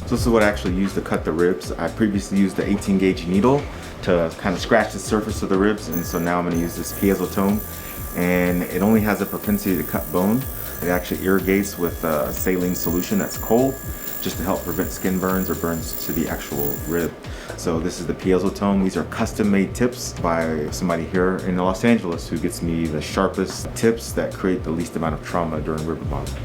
So this is what I actually used to cut the ribs. I previously used the 18 gauge needle to kind of scratch the surface of the ribs, and so now I'm going to use this piezotome, and it only has a propensity to cut bone. It actually irrigates with a saline solution that's cold, just to help prevent skin burns or burns to the actual rib. So this is the piezotome. These are custom made tips by somebody here in Los Angeles who gets me the sharpest tips that create the least amount of trauma during rib remodeling.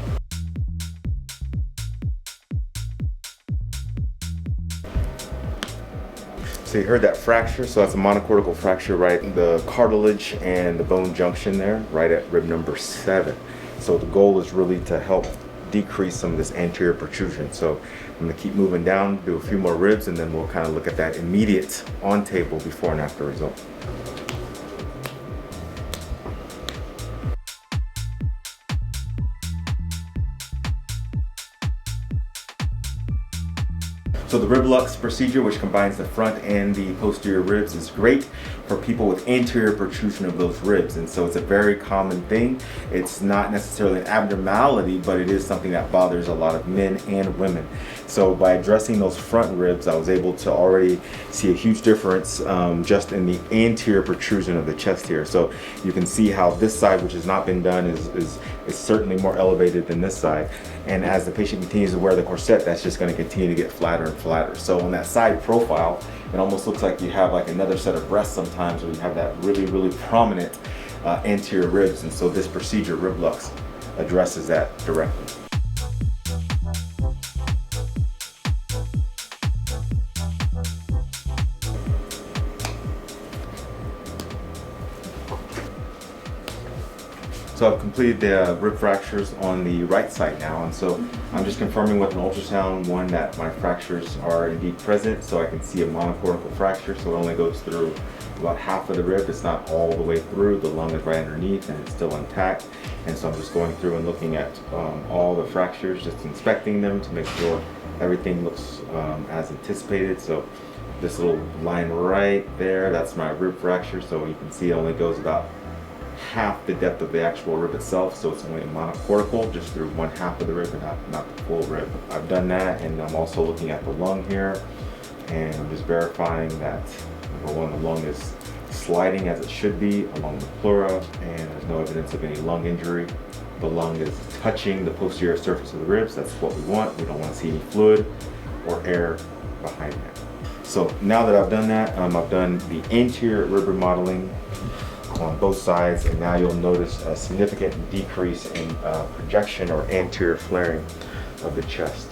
So you heard that fracture, so that's a monocortical fracture right in the cartilage and the bone junction there, right at rib number 7. So the goal is really to help decrease some of this anterior protrusion. So I'm gonna keep moving down, do a few more ribs, and then we'll kind of look at that immediate on table before and after result. So the rib lux procedure, which combines the front and the posterior ribs, is great for people with anterior protrusion of those ribs. And so it's a very common thing. It's not necessarily an abnormality, but it is something that bothers a lot of men and women. So by addressing those front ribs, I was able to already see a huge difference just in the anterior protrusion of the chest here. So you can see how this side, which has not been done, is certainly more elevated than this side. And as the patient continues to wear the corset, that's just going to continue to get flatter and flatter. So on that side profile, it almost looks like you have like another set of breasts sometimes, where you have that really, really prominent anterior ribs. And so this procedure, rib lux, addresses that directly. So I've completed the rib fractures on the right side now, and so I'm just confirming with an ultrasound, one, that my fractures are indeed present, so I can see a monocortical fracture, so it only goes through about half of the rib. It's not all the way through. The lung is right underneath and it's still intact, and so I'm just going through and looking at all the fractures, just inspecting them to make sure everything looks as anticipated. So this little line right there, that's my rib fracture, so you can see it only goes about half the depth of the actual rib itself, so it's only a monocortical just through one half of the rib and not the full rib. I've done that, and I'm also looking at the lung here, and I'm just verifying that, number one, the lung is sliding as it should be along the pleura, and there's no evidence of any lung injury. The lung is touching the posterior surface of the ribs. That's what we want. We don't want to see any fluid or air behind that. So now that I've done that, I've done the anterior rib remodeling on both sides, and now you'll notice a significant decrease in projection or anterior flaring of the chest.